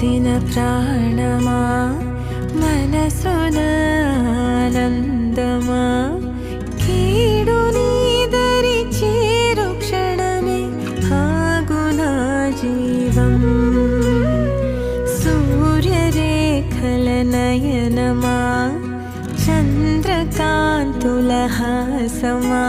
పోసిన ప్రాణమా మనసున ఆనందమా కీడు నీదరి చేరు క్షణమే ఆగునా జీవం సూర్యరేఖల నయనమా చంద్రకాంతుల హాసమా